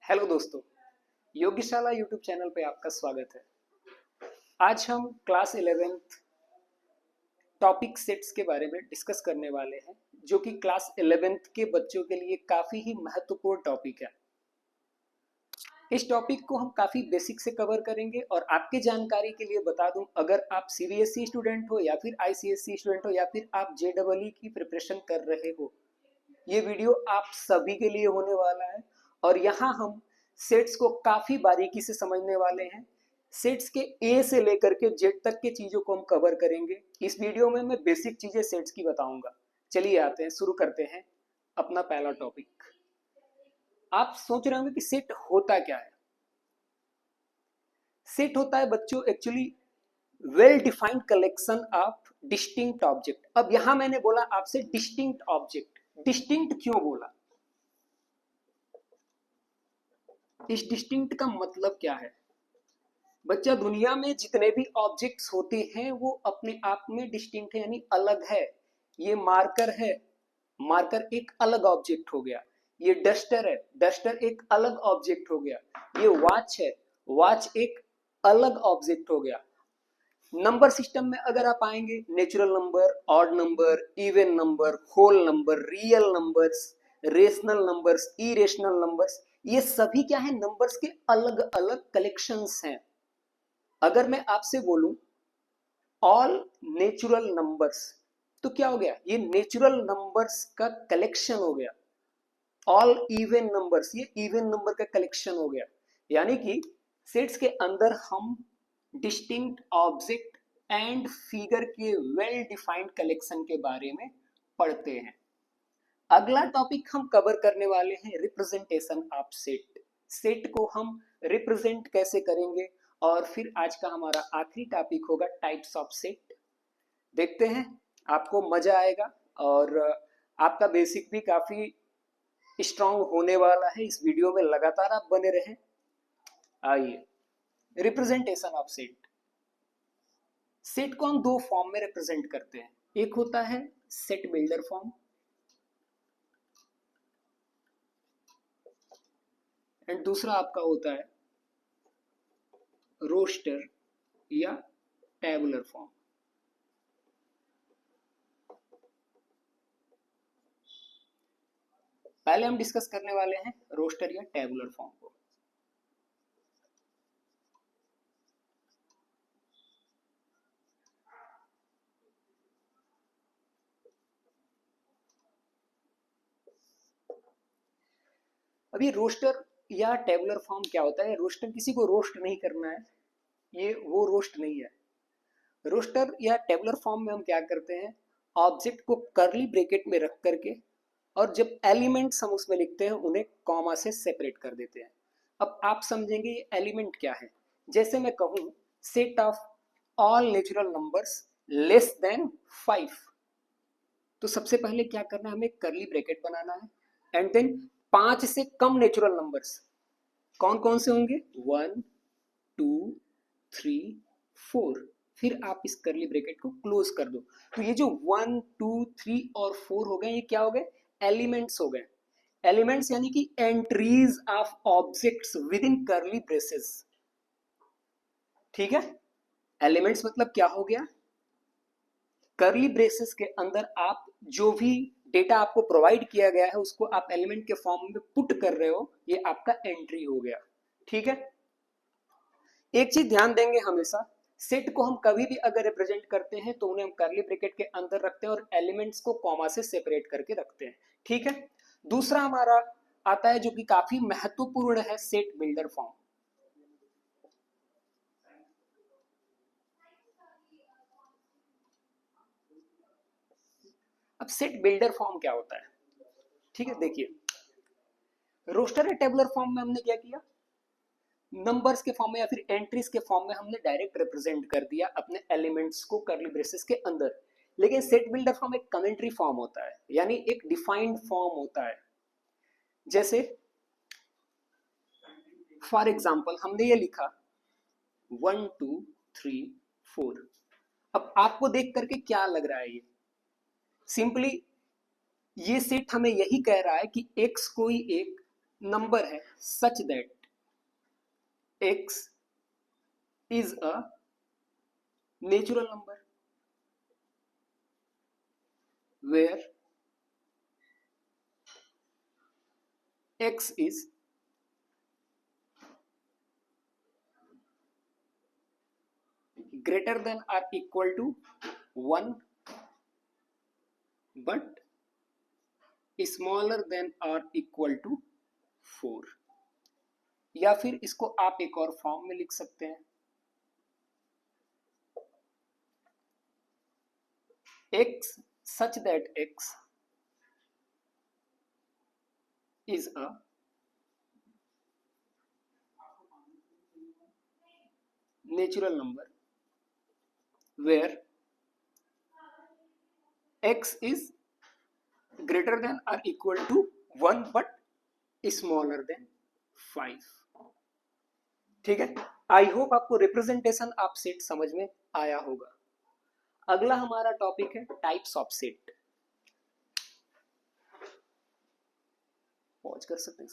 Hello दोस्तों, योगशाला YouTube channel पे आपका स्वागत है। आज हम क्लास 11th टॉपिक सेट्स के बारे में डिस्कस करने वाले हैं, जो कि क्लास 11th के बच्चों के लिए काफ़ी ही महत्वपूर्ण टॉपिक है। इस टॉपिक को हम काफ़ी बेसिक से कवर करेंगे और आपके जानकारी के लिए बता दूं, अगर आप सीबीएसई स्टूडेंट हो या फिर आईसीएसई स्टूडेंट हो या फिर आप जेईई की प्रिपरेशन कर रहे हो, ये वीडियो आप सभी के लिए होने वाला है। और यहाँ हम सेट्स को काफी बारीकी से समझने वाले हैं। सेट्स के ए से लेकर के जेड तक के चीजों को हम कवर करेंगे। इस वीडियो में मैं बेसिक चीजें सेट्स की बताऊंगा। चलिए आते हैं, शुरू करते हैं अपना पहला टॉपिक। आप सोच रहे होंगे कि सेट होता क्या है। सेट होता है बच्चों actually well defined collection of distinct object. अब यहां मैंने बोला आपसे डिस्टिंक्ट ऑब्जेक्ट, डिस्टिंक्ट क्यों बोला, इस डिस्टिंक्ट का मतलब क्या है। बच्चा, दुनिया में जितने भी ऑब्जेक्ट्स होते हैं वो अपने आप में डिस्टिंक्ट है, यानी अलग है। ये मार्कर है, मार्कर एक अलग ऑब्जेक्ट हो गया। ये डस्टर है, डस्टर एक अलग ऑब्जेक्ट हो गया। ये वॉच है, वॉच एक अलग ऑब्जेक्ट हो गया। नंबर सिस्टम में अगर आप आएंगे, natural number, odd number, even number, whole number, real numbers, rational numbers, irrational numbers, ये सभी क्या है, नंबर्स के अलग अलग कलेक्शंस हैं। अगर मैं आपसे बोलूं ऑल नेचुरल नंबर्स, तो क्या हो गया, ये नेचुरल नंबर्स का कलेक्शन हो गया। ऑल इवन नंबर्स, ये इवन नंबर का कलेक्शन हो गया। यानी कि सेट्स के अंदर हम डिस्टिंक्ट ऑब्जेक्ट एंड फिगर के वेल डिफाइंड कलेक्शन के बारे में पढ़ते हैं। अगला टॉपिक हम कवर करने वाले हैं रिप्रेजेंटेशन ऑफ सेट। सेट को हम रिप्रेजेंट कैसे करेंगे, और फिर आज का हमारा आखिरी टॉपिक होगा टाइप्स ऑफ सेट। देखते हैं, आपको मजा आएगा और आपका बेसिक भी काफी स्ट्रांग होने वाला है। इस वीडियो में लगातार आप बने रहें। आइए, रिप्रेजेंटेशन ऑफ सेट। सेट को हम दो फॉर्म में रिप्रेजेंट करते हैं। एक होता है सेट बिल्डर फॉर्म एंड दूसरा आपका होता है रोस्टर या टेबुलर फॉर्म। पहले हम डिस्कस करने वाले हैं रोस्टर या टेबुलर फॉर्म को। अभी रोस्टर या टेबुलर फॉर्म क्या होता है। रोस्टर किसी को रोस्ट नहीं करना है, ये वो रोस्ट नहीं है। रोस्टर या टेबुलर फॉर्म में हम क्या करते हैं, ऑब्जेक्ट को कर्ली ब्रैकेट में रख करके और जब एलिमेंट्स हम उसमें लिखते हैं उन्हें कॉमा से सेपरेट कर देते हैं। अब आप समझेंगे ये एलिमेंट क्या है। जैसे मैं कहूं set of all natural numbers less than 5, तो सबसे पहले क्या करना है, हमें कर्ली ब्रैकेट बनाना है एंड देन 5 से कम नेचुरल नंबर्स कौन कौन से होंगे, 1 2 3 4। फिर आप इस कर्ली ब्रैकेट को क्लोज कर दो। तो ये जो 1 2 3 और 4 हो गए, ये क्या हो गए, एलिमेंट्स हो गए। एलिमेंट्स यानी कि entries of objects with in curly braces. ठीक है, एलिमेंट्स मतलब क्या हो गया, कर्ली ब्रेसेस के अंदर आप जो भी डेटा आपको प्रोवाइड किया गया है उसको आप एलिमेंट के फॉर्म में पुट कर रहे हो, ये आपका एंट्री हो गया। ठीक है, एक चीज ध्यान देंगे हमेशा, सेट को हम कभी भी अगर रिप्रेजेंट करते हैं तो उन्हें हम कर्ली ब्रैकेट के अंदर रखते हैं और एलिमेंट्स को कॉमा से सेपरेट करके रखते हैं। ठीक है, दूसरा हमारा आता है जो कि काफी महत्वपूर्ण है, सेट बिल्डर फॉर्म। अब सेट बिल्डर फॉर्म क्या होता है। ठीक है, देखिए रोस्टर या टेबुलर फॉर्म में हमने क्या किया, नंबर्स के फॉर्म में या फिर एंट्रीज के फॉर्म में हमने डायरेक्ट रिप्रेजेंट कर दिया अपने एलिमेंट्स को कर्ली ब्रेसेस के अंदर। लेकिन सेट बिल्डर फॉर्म एक कमेंट्री फॉर्म होता है, यानी एक डिफाइंड फॉर्म होता है। जैसे फॉर एग्जांपल हमने ये लिखा 1 2 3 4। अब आपको देख करके क्या लग रहा है, ये सिंपली ये सेट हमें यही कह रहा है कि x कोई एक नंबर है such that x is a natural number where x is greater than or equal to 1 but smaller than or equal to 4। या फिर इसको आप एक और फॉर्म में लिख सकते हैं, x such that x is a natural number where x is greater than or equal to 1 but smaller than 5। ठीक है, आई होप आपको रिप्रेजेंटेशन ऑफ सेट समझ में आया होगा। अगला हमारा टॉपिक है टाइप्स ऑफ सेट। पॉज कर सकते हैं।